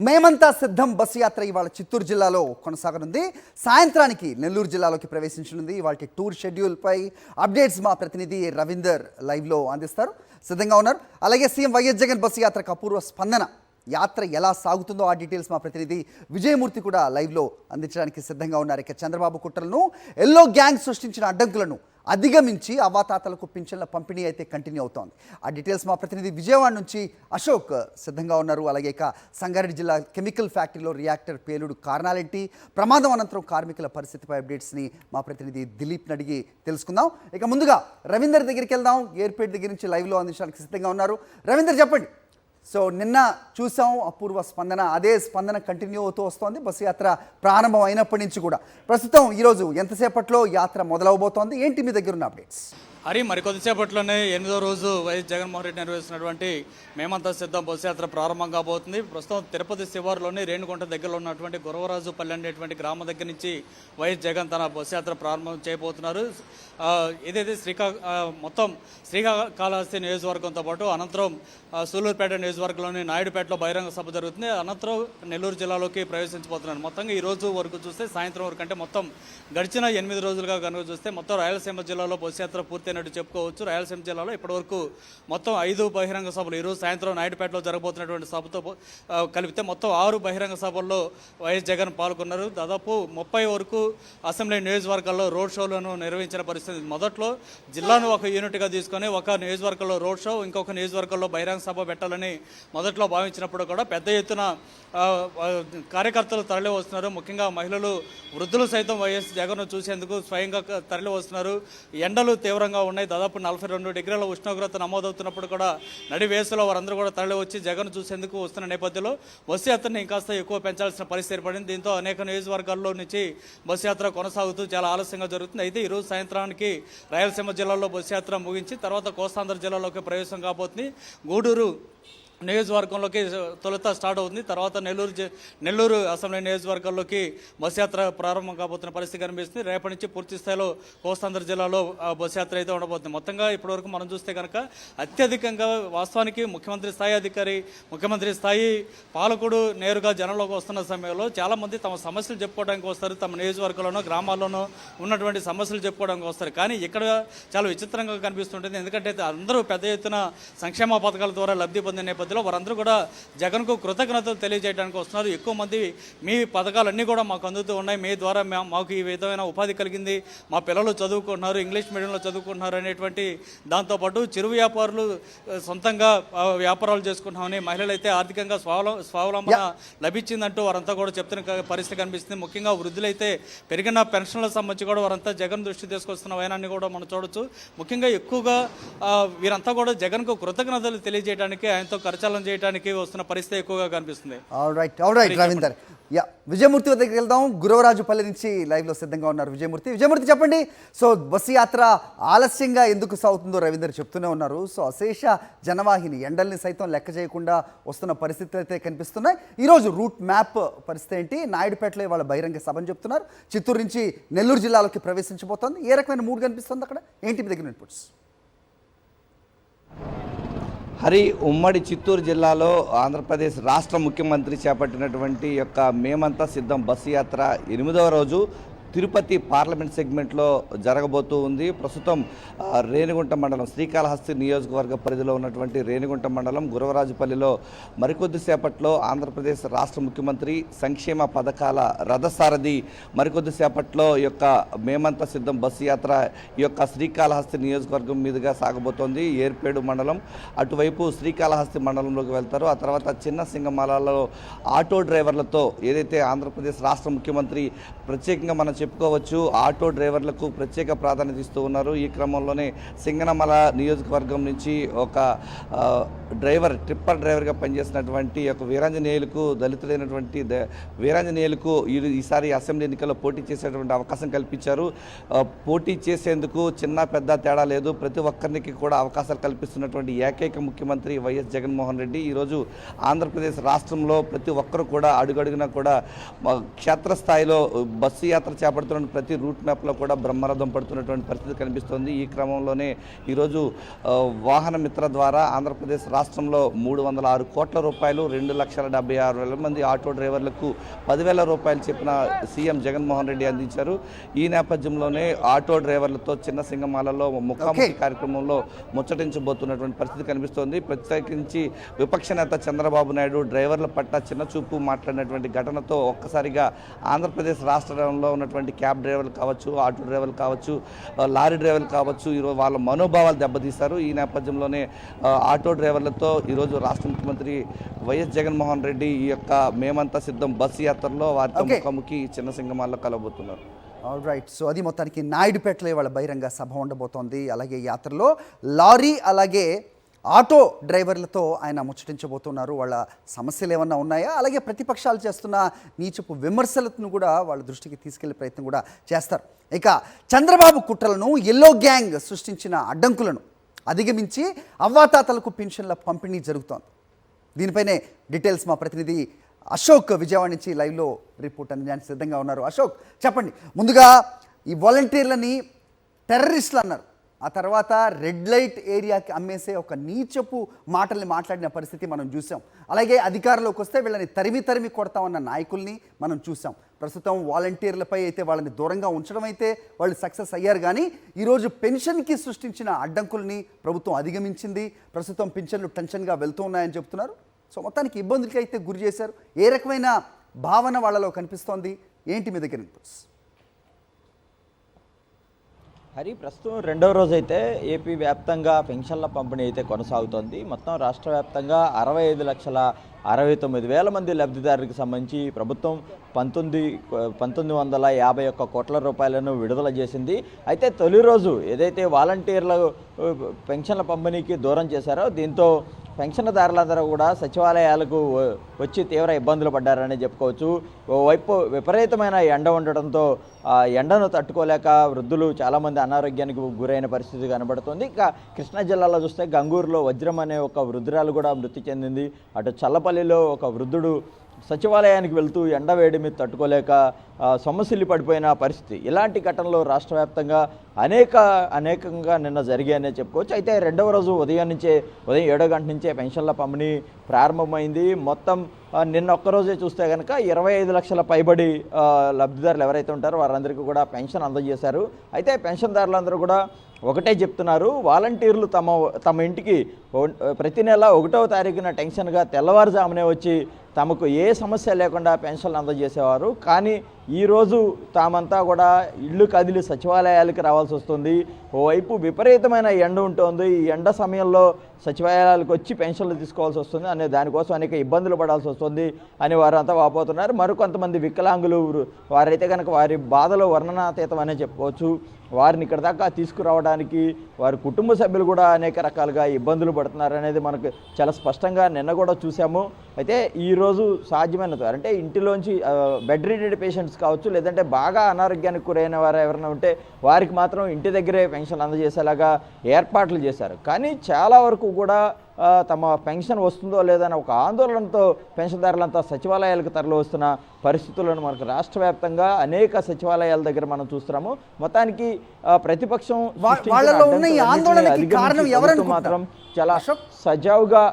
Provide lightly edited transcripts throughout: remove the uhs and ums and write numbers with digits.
మేమంతా సిద్ధం బస్సు యాత్ర ఇవాళ చిత్తూరు జిల్లాలో కొనసాగనుంది. సాయంత్రానికి నెల్లూరు జిల్లాలోకి ప్రవేశించనుంది. వాటి టూర్ షెడ్యూల్పై అప్డేట్స్ మా ప్రతినిధి రవీందర్ లైవ్లో అందిస్తారు. సిద్ధంగా ఉన్నారు. అలాగే సీఎం వైఎస్ జగన్ బస్సు యాత్రకు అపూర్వ స్పందన, యాత్ర ఎలా సాగుతుందో ఆ డీటెయిల్స్ మా ప్రతినిధి విజయమూర్తి కూడా లైవ్లో అందించడానికి సిద్ధంగా ఉన్నారు. ఇక చంద్రబాబు కుట్రలను, ఎల్లో గ్యాంగ్ సృష్టించిన అడ్డంకులను అధిగమించి అవాతాతలకు పింఛన్ల పంపిణీ అయితే కంటిన్యూ అవుతోంది. ఆ డీటెయిల్స్ మా ప్రతినిధి విజయవాడ నుంచి అశోక్ సిద్ధంగా ఉన్నారు. అలాగే ఇక సంగారెడ్డి జిల్లా కెమికల్ ఫ్యాక్టరీలో రియాక్టర్ పేలుడు కారణాలేంటి, ప్రమాదం అనంతరం కార్మికుల పరిస్థితిపై అప్డేట్స్ని మా ప్రతినిధి దిలీప్ని అడిగి తెలుసుకుందాం. ఇక ముందుగా రవీందర్ దగ్గరికి వెళ్దాం. ఎయిర్పేట్ దగ్గర నుంచి లైవ్లో అందించడానికి సిద్ధంగా ఉన్నారు. రవీందర్ చెప్పండి. సో నిన్న చూసాం అపూర్వ స్పందన, అదే స్పందన కంటిన్యూ అవుతూ వస్తోంది. బస్సు యాత్ర ప్రారంభం అయినప్పటి నుంచి కూడా ప్రస్తుతం ఈరోజు ఎంతసేపట్లో యాత్ర మొదలవబోతోంది, ఏంటి మీ దగ్గర ఉన్న అప్డేట్స్? హరి, మరి కొద్దిసేపట్లోనే 8వ రోజు వైఎస్ జగన్మోహన్ రెడ్డి నిర్వహిస్తున్నటువంటి మేమంతా సిద్ధం బస్సు యాత్ర ప్రారంభం కాబోతుంది. ప్రస్తుతం తిరుపతి శివారులోని రేణుగుంట దగ్గరలో ఉన్నటువంటి గురవరాజుపల్లి అనేటువంటి గ్రామం దగ్గర నుంచి వైఎస్ జగన్ తన బస్సు యాత్ర ప్రారంభం చేయబోతున్నారు. ఏదైతే మొత్తం శ్రీకాళహస్తి నియోజకవర్గంతో పాటు అనంతరం సూలూరుపేట నియోజకవర్గంలోని నాయుడుపేటలో బహిరంగ సభ జరుగుతుంది. అనంతరం నెల్లూరు జిల్లాలోకి ప్రవేశించబోతున్నారు. మొత్తంగా ఈ రోజు వరకు చూస్తే, సాయంత్రం వరకు అంటే మొత్తం గడిచిన 8 రోజులుగా కనుక చూస్తే మొత్తం రాయలసీమ జిల్లాలో బస్సు యాత్ర పూర్తయినట్టు చెప్పుకోవచ్చు. రాయలసీమ జిల్లాలో ఇప్పటివరకు మొత్తం 5 బహిరంగ సభలు, ఈరోజు సాయంత్రం నాయుడుపేటలో జరగబోతున్నటువంటి సభతో కలిపితే మొత్తం 6 బహిరంగ సభల్లో వైఎస్ జగన్ పాల్గొన్నారు. దాదాపు 30 వరకు అసెంబ్లీ నియోజకవర్గాల్లో రోడ్ షోలను నిర్వహించిన పరిస్థితి. మొదట్లో జిల్లాను ఒక యూనిట్గా తీసుకొని ఒక నియోజకవర్గంలో రోడ్ షో, ఇంకొక నియోజకవర్గంలో బహిరంగ సభ పెట్టాలని మొదట్లో భావించినప్పుడు కూడా పెద్ద ఎత్తున కార్యకర్తలు తరలి వస్తున్నారు. ముఖ్యంగా మహిళలు, వృద్ధులు సైతం వైఎస్ జగన్ చూసేందుకు స్వయంగా తరలి వస్తున్నారు. ఎండలు తీవ్రంగా ఉన్నాయి. దాదాపు 42 డిగ్రీల ఉష్ణోగ్రత నమోదవుతున్నప్పుడు కూడా నడివేసలో వారందరూ కూడా తరలి వచ్చి జగన్ చూసేందుకు వస్తున్న నేపథ్యంలో బస్సు యాత్రని ఇంకాస్త ఎక్కువ పెంచాల్సిన పరిస్థితి ఏర్పడింది. దీంతో అనేక నియోజకవర్గాల్లో నుంచి బస్సు యాత్ర కొనసాగుతూ చాలా ఆలస్యంగా జరుగుతుంది. అయితే ఈరోజు సాయంత్రానికి రాయలసీమ జిల్లాలో బస్సు యాత్ర ముగించి తర్వాత కోస్తాంధ్ర జిల్లాలోకి ప్రవేశం కాబోతుంది. గూడూరు నియోజకవర్గంలోకి తొలుత స్టార్ట్ అవుతుంది. తర్వాత నెల్లూరు అసెంబ్లీ నియోజకవర్గంలోకి బస్సు యాత్ర ప్రారంభం కాబోతున్న పరిస్థితి కనిపిస్తుంది. రేపటి నుంచి పూర్తి స్థాయిలో కోస్తాంధ్ర జిల్లాలో బస్సు యాత్ర అయితే ఉండబోతుంది. మొత్తంగా ఇప్పటివరకు మనం చూస్తే కనుక అత్యధికంగా వాస్తవానికి ముఖ్యమంత్రి స్థాయి అధికారి, ముఖ్యమంత్రి స్థాయి పాలకుడు నేరుగా జనంలోకి వస్తున్న సమయంలో చాలామంది తమ సమస్యలు చెప్పుకోవడానికి వస్తారు. తమ నియోజకవర్గంలోనో గ్రామాల్లోనో ఉన్నటువంటి సమస్యలు చెప్పుకోవడానికి వస్తారు. కానీ ఇక్కడ చాలా విచిత్రంగా కనిపిస్తుంటుంది. ఎందుకంటే అందరూ పెద్ద ఎత్తున సంక్షేమ పథకాల ద్వారా లబ్ధి పొందిన నేపథ్యంలో వారందరూ కూడా జగన్కు కృతజ్ఞతలు తెలియజేయడానికి వస్తున్నారు. ఎక్కువ మంది మీ పథకాలన్నీ కూడా మాకు అందుతూ ఉన్నాయి, మీ ద్వారా మాకు ఈ విధమైన ఉపాధి కలిగింది, మా పిల్లలు చదువుకుంటున్నారు, ఇంగ్లీష్ మీడియంలో చదువుకుంటున్నారు అనేటువంటి దాంతోపాటు చిరు వ్యాపారులు సొంతంగా వ్యాపారాలు చేసుకుంటున్నామని, మహిళలు అయితే ఆర్థికంగా స్వావలంబన లభించిందంటూ వారంతా కూడా చెప్తున్న పరిస్థితి కనిపిస్తుంది. ముఖ్యంగా వృద్ధులైతే పెరిగిన పెన్షన్లకు సంబంధించి కూడా వారంతా జగన్ దృష్టి తీసుకొస్తున్న వైనాన్ని కూడా మనం చూడొచ్చు. ముఖ్యంగా ఎక్కువగా వీరంతా కూడా జగన్కు కృతజ్ఞతలు తెలియజేయడానికి, ఆయనతో కరచాలనం చేయడానికి వస్తున్న పరిస్థితి ఎక్కువగా కనిపిస్తుంది. All right Ravinder. విజయమూర్తి దగ్గరికి వెళ్దాం. గురవరాజుపల్లి నుంచి లైవ్లో సిద్ధంగా ఉన్నారు విజయమూర్తి చెప్పండి. సో బస్సు యాత్ర ఆలస్యంగా ఎందుకు సాగుతుందో రవీందర్ చెప్తూనే ఉన్నారు. సో అశేష జనవాహిని, ఎండల్ని సైతం లెక్క చేయకుండా వస్తున్న పరిస్థితులు అయితే కనిపిస్తున్నాయి. ఈరోజు రూట్ మ్యాప్ పరిస్థితి ఏంటి? నాయుడుపేటలో ఇవాళ బహిరంగ సభని చెప్తున్నారు. చిత్తూరు నుంచి నెల్లూరు జిల్లాలోకి ప్రవేశించబోతోంది. ఏ రకమైన మూడ్ కనిపిస్తుంది అక్కడ? ఏంటి మీ దగ్గర ఇన్పుట్స్? హరి, ఉమ్మడి చిత్తూరు జిల్లాలో ఆంధ్రప్రదేశ్ రాష్ట్ర ముఖ్యమంత్రి చేపట్టినటువంటి యొక్క మేమంతా సిద్ధం బస్సు యాత్ర 8వ రోజు తిరుపతి పార్లమెంట్ సెగ్మెంట్లో జరగబోతూ ఉంది. ప్రస్తుతం రేణిగుంట మండలం, శ్రీకాళహస్తి నియోజకవర్గ పరిధిలో ఉన్నటువంటి రేణిగుంట మండలం గురవరాజుపల్లిలో మరికొద్దిసేపట్లో ఆంధ్రప్రదేశ్ రాష్ట్ర ముఖ్యమంత్రి సంక్షేమ పథకాల రథసారథి మరికొద్దిసేపట్లో ఈ యొక్క మేమంతా సిద్ధం బస్సు యాత్ర ఈ యొక్క శ్రీకాళహస్తి నియోజకవర్గం మీదుగా సాగబోతోంది. ఏర్పేడు మండలం అటువైపు శ్రీకాళహస్తి మండలంలోకి వెళ్తారు. ఆ తర్వాత చిన్న సింగమాలలో ఆటో డ్రైవర్లతో, ఏదైతే ఆంధ్రప్రదేశ్ రాష్ట్ర ముఖ్యమంత్రి ప్రత్యేకంగా మనం చెప్పుకోవచ్చు ఆటో డ్రైవర్లకు ప్రత్యేక ప్రాధాన్యత ఇస్తూ ఉన్నారు. ఈ క్రమంలోనే సింగనమల నియోజకవర్గం నుంచి ఒక ట్రిప్పర్ డ్రైవర్గా పనిచేసినటువంటి ఒక వీరాంజనేయులకు, దళితులైనటువంటి వీరాంజనేయులకు ఈసారి అసెంబ్లీ ఎన్నికల్లో పోటీ చేసేటువంటి అవకాశం కల్పించారు. పోటీ చేసేందుకు చిన్న పెద్ద తేడా లేదు, ప్రతి ఒక్కరికి కూడా అవకాశాలు కల్పిస్తున్నటువంటి ఏకైక ముఖ్యమంత్రి వైఎస్ జగన్మోహన్ రెడ్డి. ఈరోజు ఆంధ్రప్రదేశ్ రాష్ట్రంలో ప్రతి ఒక్కరు కూడా అడుగడుగునా కూడా క్షేత్రస్థాయిలో బస్సు యాత్ర చేపడుతున్న ప్రతి రూట్ మ్యాప్లో కూడా బ్రహ్మరథం పడుతున్నటువంటి పరిస్థితి కనిపిస్తోంది. ఈ క్రమంలోనే ఈరోజు వాహన మిత్ర ద్వారా ఆంధ్రప్రదేశ్ రాష్ట్రంలో 306 కోట్ల రూపాయలు 2,76,000 మంది ఆటో డ్రైవర్లకు 10,000 రూపాయలు చెప్పిన సీఎం జగన్మోహన్ రెడ్డి అందించారు. ఈ నేపథ్యంలోనే ఆటో డ్రైవర్లతో చిన్న సింగమాలలో ముఖాముఖి కార్యక్రమంలో ముచ్చటించబోతున్నటువంటి పరిస్థితి కనిపిస్తోంది. ప్రత్యేకించి విపక్ష నేత చంద్రబాబు నాయుడు డ్రైవర్ల పట్ల చిన్న చూపు మాట్లాడినటువంటి ఘటనతో ఒక్కసారిగా ఆంధ్రప్రదేశ్ రాష్ట్రంలో ఉన్నటువంటి క్యాబ్ డ్రైవర్లు కావచ్చు, ఆటో డ్రైవర్లు కావచ్చు, లారీ డ్రైవర్లు కావచ్చు, ఈరోజు వాళ్ళ మనోభావాలు దెబ్బతీశారు. ఈ నేపథ్యంలోనే ఆటో డ్రైవర్లతో ఈరోజు రాష్ట్ర ముఖ్యమంత్రి వైఎస్ జగన్మోహన్ రెడ్డి ఈ యొక్క మేమంతా సిద్ధం బస్సు యాత్రలో వారితో ముఖాముఖి చిన్న సింగమాల్లో కలబోతున్నారు. రైట్. సో అది మొత్తానికి నాయుడుపేటలో వాళ్ళ బహిరంగ సభ ఉండబోతోంది. అలాగే యాత్రలో లారీ అలాగే ఆటో డ్రైవర్లతో ఆయన ముచ్చటించబోతున్నారు. వాళ్ళ సమస్యలు ఏమన్నా ఉన్నాయా, అలాగే ప్రతిపక్షాలు చేస్తున్న నీచపు విమర్శలను కూడా వాళ్ళ దృష్టికి తీసుకెళ్లే ప్రయత్నం కూడా చేస్తారు. ఇక చంద్రబాబు కుట్రలను ఎల్లో గ్యాంగ్ సృష్టించిన అడ్డంకులను అధిగమించి అవ్వాతాతలకు పెన్షన్ల పంపిణీ జరుగుతోంది. దీనిపైనే డీటెయిల్స్ మా ప్రతినిధి అశోక్ విజయవాడ నుంచి లైవ్లో రిపోర్ట్ అందించడానికి సిద్ధంగా ఉన్నారు. అశోక్, చెప్పండి. ముందుగా ఈ వాలంటీర్లని టెర్రరిస్టులు అన్నారు, ఆ తర్వాత రెడ్ లైట్ ఏరియాకి అమ్మేసే ఒక నీచపు మాటల్ని మాట్లాడిన పరిస్థితి మనం చూసాం. అలాగే అధికారంలోకి వస్తే వీళ్ళని తరిమి కొడతామన్న నాయకుల్ని మనం చూసాం. ప్రస్తుతం వాలంటీర్లపై అయితే వాళ్ళని దూరంగా ఉంచడం అయితే వాళ్ళు సక్సెస్ అయ్యారు. కానీ ఈరోజు పెన్షన్కి సృష్టించిన అడ్డంకుల్ని ప్రభుత్వం అధిగమించింది. ప్రస్తుతం పెన్షన్లు టెన్షన్గా వెళ్తూ ఉన్నాయని చెప్తున్నారు. సో మొత్తానికి ఇబ్బందులకి అయితే గురి చేశారు. ఏ రకమైన భావన వాళ్ళలో కనిపిస్తోంది, ఏంటి మీ దగ్గర ఇన్పుట్స్? హరి, ప్రస్తుతం రెండవ రోజు అయితే ఏపీ వ్యాప్తంగా పెన్షన్ల పంపిణీ అయితే కొనసాగుతోంది. మొత్తం రాష్ట్ర వ్యాప్తంగా 65,69,000 మంది లబ్ధిదారులకు సంబంధించి ప్రభుత్వం 1951 కోట్ల రూపాయలను విడుదల చేసింది. అయితే తొలి రోజు ఏదైతే వాలంటీర్ల పెన్షన్ల పంపిణీకి దూరం చేశారో దీంతో పెన్షన్దారులందరూ కూడా సచివాలయాలకు వచ్చి తీవ్ర ఇబ్బందులు పడ్డారని చెప్పుకోవచ్చు. ఓవైపు విపరీతమైన ఎండ ఉండడంతో ఆ ఎండను తట్టుకోలేక వృద్ధులు చాలామంది అనారోగ్యానికి గురైన పరిస్థితి కనబడుతుంది. ఇక కృష్ణా జిల్లాలో చూస్తే గంగూరులో వజ్రం అనే ఒక వృద్ధురాలు కూడా మృతి చెందింది. అటు చల్లపల్లిలో ఒక వృద్ధుడు సచివాలయానికి వెళ్తూ ఎండవేడి మీద తట్టుకోలేక సొమ్మసిల్లి పడిపోయిన పరిస్థితి. ఇలాంటి ఘటనలు రాష్ట్ర వ్యాప్తంగా అనేకంగా నిన్న జరిగాయనే చెప్పుకోవచ్చు. అయితే రెండవ రోజు ఉదయం 7 గంటల నుంచే పెన్షన్ల పంపిణీ ప్రారంభమైంది. మొత్తం నిన్న ఒక్కరోజే చూస్తే కనుక 25 లక్షల పైబడి లబ్ధిదారులు ఎవరైతే ఉంటారో వారందరికీ కూడా పెన్షన్ అందజేశారు. అయితే పెన్షన్దారులందరూ కూడా ఒకటే చెప్తున్నారు, వాలంటీర్లు తమ ఇంటికి ప్రతి నెల 1వ తారీఖున టెన్షన్గా తెల్లవారుజామునే వచ్చి తమకు ఏ సమస్య లేకుండా పెన్షన్లు అందజేసేవారు. కానీ ఈరోజు తామంతా కూడా ఇళ్ళు కదిలి సచివాలయాలకు రావాల్సి వస్తుంది. ఓవైపు విపరీతమైన ఎండ ఉంటుంది. ఈ ఎండ సమయంలో సచివాలయాలకు వచ్చి పెన్షన్లు తీసుకోవాల్సి వస్తుంది అనే దానికోసం అనేక ఇబ్బందులు పడాల్సి వస్తుంది అని వారంతా వాపోతున్నారు. మరికొంతమంది వికలాంగులు వారైతే కనుక వారి బాధలో వర్ణనాతీతం అనే చెప్పుకోవచ్చు. వారిని ఇక్కడ దాకా తీసుకురావడానికి వారి కుటుంబ సభ్యులు కూడా అనేక రకాలుగా ఇబ్బందులు పడుతున్నారు అనేది మనకు చాలా స్పష్టంగా నిన్న కూడా చూసాము. అయితే ఈరోజు సాధ్యమైనంత అంటే ఇంటిలోంచి బెడ్ రీడెడ్ పేషెంట్స్ కావచ్చు, లేదంటే బాగా అనారోగ్యానికి గురైన వారు ఎవరైనా ఉంటే వారికి మాత్రం ఇంటి దగ్గరే పెన్షన్ అందజేసేలాగా ఏర్పాట్లు చేశారు. కానీ చాలా వరకు కూడా తమ పెన్షన్ వస్తుందో లేదని ఒక ఆందోళనతో పెన్షన్దారులంతా సచివాలయాలకు తరలి వస్తున్న పరిస్థితులను మనకు రాష్ట్ర వ్యాప్తంగా అనేక సచివాలయాల దగ్గర మనం చూస్తున్నాము. మొత్తానికి ప్రతిపక్షం మాత్రం చాలా సజావుగా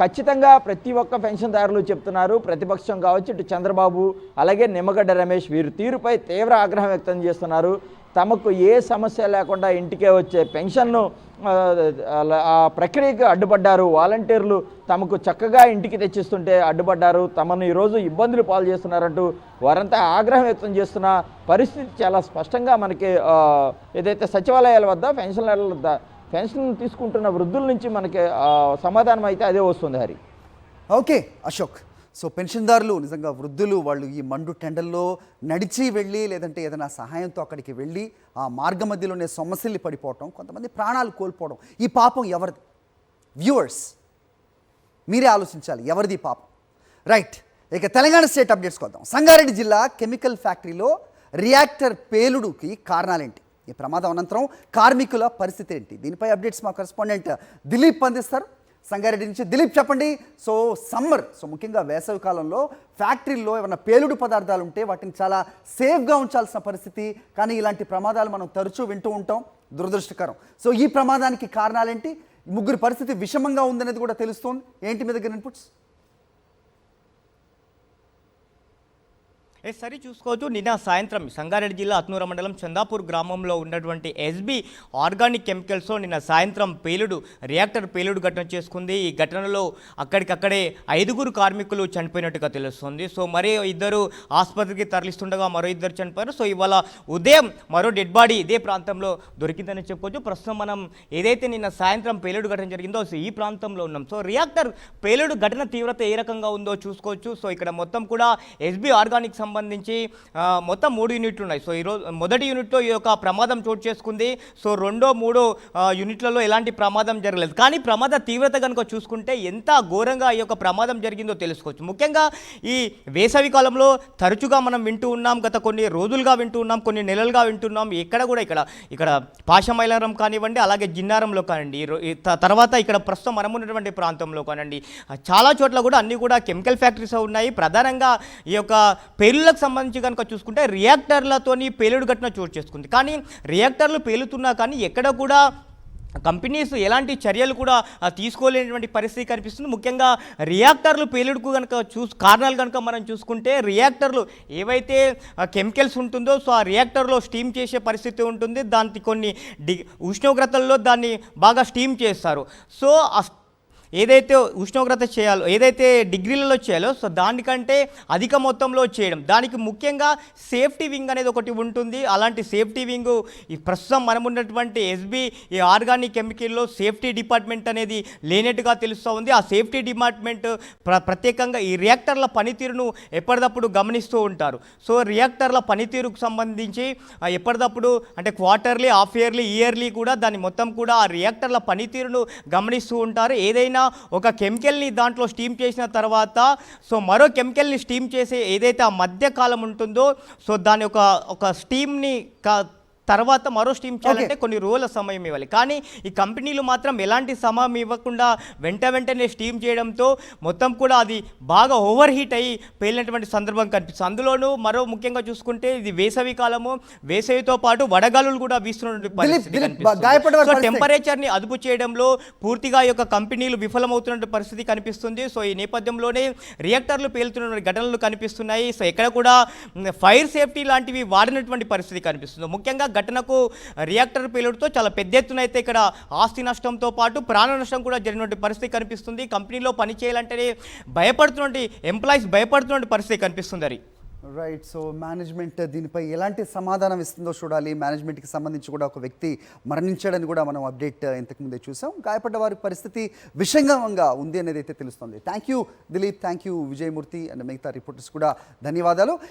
ఖచ్చితంగా ప్రతి ఒక్క పెన్షన్దారులు చెప్తున్నారు. ప్రతిపక్షం కావచ్చు, ఇటు చంద్రబాబు అలాగే నిమ్మగడ్డ రమేష్ వీరి తీరుపై తీవ్ర ఆగ్రహం వ్యక్తం చేస్తున్నారు. తమకు ఏ సమస్య లేకుండా ఇంటికే వచ్చే పెన్షన్ను ఆ ప్రక్రియకు అడ్డుపడ్డారు. వాలంటీర్లు తమకు చక్కగా ఇంటికి తెచ్చిస్తుంటే అడ్డుపడ్డారు. తమను ఈరోజు ఇబ్బందులు పాలు చేస్తున్నారంటూ వారంతా ఆగ్రహం వ్యక్తం చేస్తున్న పరిస్థితి చాలా స్పష్టంగా మనకి ఏదైతే సచివాలయాల వద్ద పెన్షన్ తీసుకుంటున్న వృద్ధుల నుంచి మనకి సమాధానం అయితే అదే వస్తుంది. హరి, ఓకే అశోక్. సో పెన్షన్దారులు నిజంగా వృద్ధులు వాళ్ళు ఈ మండు టెండల్లో నడిచి వెళ్ళి లేదంటే ఏదైనా సహాయంతో అక్కడికి వెళ్ళి ఆ మార్గ మధ్యలోనే సొమ్మసిల్లి పడిపోవటం, కొంతమంది ప్రాణాలు కోల్పోవడం, ఈ పాపం ఎవరిది? వ్యూవర్స్ మీరే ఆలోచించాలి, ఎవరిది పాపం. రైట్, ఇక తెలంగాణ స్టేట్ అప్డేట్స్ కొద్దాం. సంగారెడ్డి జిల్లా కెమికల్ ఫ్యాక్టరీలో రియాక్టర్ పేలుడుకి కారణాలేంటి, ఈ ప్రమాదం అనంతరం కార్మికుల పరిస్థితి ఏంటి, దీనిపై అప్డేట్స్ మా కరెస్పాండెంట్ దిలీప్ అందిస్తారు. సంగారెడ్డి నుంచి దిలీప్ చెప్పండి. సో సమ్మర్, సో ముఖ్యంగా వేసవి కాలంలో ఫ్యాక్టరీల్లో ఏమైనా పేలుడు పదార్థాలు ఉంటే వాటిని చాలా సేఫ్గా ఉంచాల్సిన పరిస్థితి, కానీ ఇలాంటి ప్రమాదాలు మనం తరచూ వింటూ ఉంటాం, దురదృష్టకరం. సో ఈ ప్రమాదానికి కారణాలేంటి? ముగ్గురు పరిస్థితి విషమంగా ఉందనేది కూడా తెలుస్తోంది. ఏంటి మీ దగ్గర ఇన్పుట్స్? సరి చూసుకోవచ్చు. నిన్న సాయంత్రం సంగారెడ్డి జిల్లా అత్నూర మండలం చందాపూర్ గ్రామంలో ఉన్నటువంటి ఎస్బీ ఆర్గానిక్ కెమికల్స్లో నిన్న సాయంత్రం రియాక్టర్ పేలుడు ఘటన చేసుకుంది. ఈ ఘటనలో అక్కడికక్కడే 5 కార్మికులు చనిపోయినట్టుగా తెలుస్తుంది. సో మరో 2 ఆసుపత్రికి తరలిస్తుండగా మరో 2 చనిపోయారు. సో ఇవాళ ఉదయం మరో డెడ్ బాడీ ఇదే ప్రాంతంలో దొరికిందని చెప్పుకోవచ్చు. ప్రస్తుతం మనం ఏదైతే నిన్న సాయంత్రం పేలుడు ఘటన జరిగిందో సో ఈ ప్రాంతంలో ఉన్నాం. సో రియాక్టర్ పేలుడు ఘటన తీవ్రత ఏ రకంగా ఉందో చూసుకోవచ్చు. సో ఇక్కడ మొత్తం కూడా ఎస్బీ ఆర్గానిక్ సంబంధించి మొత్తం 3 యూనిట్లు ఉన్నాయి. సో ఈరోజు మొదటి యూనిట్లో ఈ యొక్క ప్రమాదం చోటు చేసుకుంది. సో 2, 3 యూనిట్లలో ఎలాంటి ప్రమాదం జరగలేదు. కానీ ప్రమాద తీవ్రత కనుక చూసుకుంటే ఎంత ఘోరంగా ఈ యొక్క ప్రమాదం జరిగిందో తెలుసుకోవచ్చు. ముఖ్యంగా ఈ వేసవి కాలంలో తరచుగా మనం వింటూ ఉన్నాం, గత కొన్ని రోజులుగా వింటూ ఉన్నాం, కొన్ని నెలలుగా వింటున్నాం. ఎక్కడ కూడా ఇక్కడ పాశమైలారం కానివ్వండి, అలాగే జిన్నారంలో కానివ్వండి, తర్వాత ఇక్కడ ప్రస్తుతం మనం ఉన్నటువంటి ప్రాంతంలో కానివ్వండి, చాలా చోట్ల కూడా అన్నీ కూడా కెమికల్ ఫ్యాక్టరీస్ ఉన్నాయి. ప్రధానంగా ఈ యొక్క పేలుళ్లకు సంబంధించి కనుక చూసుకుంటే రియాక్టర్లతోని పేలుడు ఘటన చోటు చేసుకుంది. కానీ రియాక్టర్లు పేలుతున్నా కానీ ఎక్కడ కూడా కంపెనీస్ ఎలాంటి చర్యలు కూడా తీసుకోలేనటువంటి పరిస్థితి కనిపిస్తుంది. ముఖ్యంగా రియాక్టర్లు పేలుడుకు కనుక కారణాలు కనుక మనం చూసుకుంటే రియాక్టర్లు ఏవైతే కెమికల్స్ ఉంటుందో సో ఆ రియాక్టర్లో స్టీమ్ చేసే పరిస్థితి ఉంటుంది. దానికి కొన్ని ఉష్ణోగ్రతల్లో దాన్ని బాగా స్టీమ్ చేస్తారు. సో ఏదైతే ఉష్ణోగ్రత చేయాలో, ఏదైతే డిగ్రీలలో చేయాలో సో దానికంటే అధిక మొత్తంలో చేయడం, దానికి ముఖ్యంగా సేఫ్టీ వింగ్ అనేది ఒకటి ఉంటుంది. అలాంటి సేఫ్టీ వింగ్ ఈ ప్రస్తుతం మనం ఉన్నటువంటి ఎస్బీ ఈ ఆర్గానిక్ కెమికల్లో సేఫ్టీ డిపార్ట్మెంట్ అనేది లేనట్టుగా తెలుస్తూ ఉంది. ఆ సేఫ్టీ డిపార్ట్మెంట్ ప్రత్యేకంగా ఈ రియాక్టర్ల పనితీరును ఎప్పటికప్పుడు గమనిస్తూ ఉంటారు. సో రియాక్టర్ల పనితీరుకు సంబంధించి ఎప్పటికప్పుడు అంటే క్వార్టర్లీ, హాఫ్ ఇయర్లీ, ఇయర్లీ కూడా దాన్ని మొత్తం కూడా ఆ రియాక్టర్ల పనితీరును గమనిస్తూ ఉంటారు. ఏదైనా ఒక కెమికల్ని దాంట్లో స్టీమ్ చేసిన తర్వాత సో మరో కెమికల్ని స్టీమ్ చేసే ఏదైతే ఆ మధ్య కాలం ఉంటుందో సో దాని ఒక స్టీమ్ని తర్వాత మరో స్టీమ్ చేయాలంటే కొన్ని రోజుల సమయం ఇవ్వాలి. కానీ ఈ కంపెనీలు మాత్రం ఎలాంటి సమయం ఇవ్వకుండా వెంటనే స్టీమ్ చేయడంతో మొత్తం కూడా అది బాగా ఓవర్ హీట్ అయ్యి పేలినటువంటి సందర్భం కనిపిస్తుంది. అందులోనూ మరో ముఖ్యంగా చూసుకుంటే ఇది వేసవి కాలము, వేసవితో పాటు వడగాలులు కూడా వీస్తున్నటువంటి పరిస్థితి. సో టెంపరేచర్ని అదుపు చేయడంలో పూర్తిగా ఈ యొక్క కంపెనీలు విఫలమవుతున్న పరిస్థితి కనిపిస్తుంది. సో ఈ నేపథ్యంలోనే రియాక్టర్లు పేలుతున్న ఘటనలు కనిపిస్తున్నాయి. సో ఎక్కడ కూడా ఫైర్ సేఫ్టీ లాంటివి వాడినటువంటి పరిస్థితి కనిపిస్తుంది. ముఖ్యంగా ఘటనకు రియాక్టర్ పేలుడుతో చాలా పెద్ద ఎత్తున అయితే ఇక్కడ ఆస్తి నష్టంతో పాటు ప్రాణ నష్టం కూడా జరిగినటువంటి పరిస్థితి కనిపిస్తుంది. కంపెనీలో పని చేయాలంటేనే భయపడుతున్నటువంటి ఎంప్లాయీస్ భయపడుతున్నటువంటి పరిస్థితి కనిపిస్తుంది. రైట్. సో మేనేజ్మెంట్ దీనిపై ఎలాంటి సమాధానం ఇస్తుందో చూడాలి. మేనేజ్మెంట్కి సంబంధించి కూడా ఒక వ్యక్తి మరణించాడని కూడా మనం అప్డేట్ ఇంతకుముందే చూసాం. గాయపడ్డ వారి పరిస్థితి విషంగంగా ఉంది అనేది అయితే తెలుస్తుంది. Thank you Dilip, thank you Vijayamurthy and మిగతా రిపోర్టర్స్ కూడా ధన్యవాదాలు.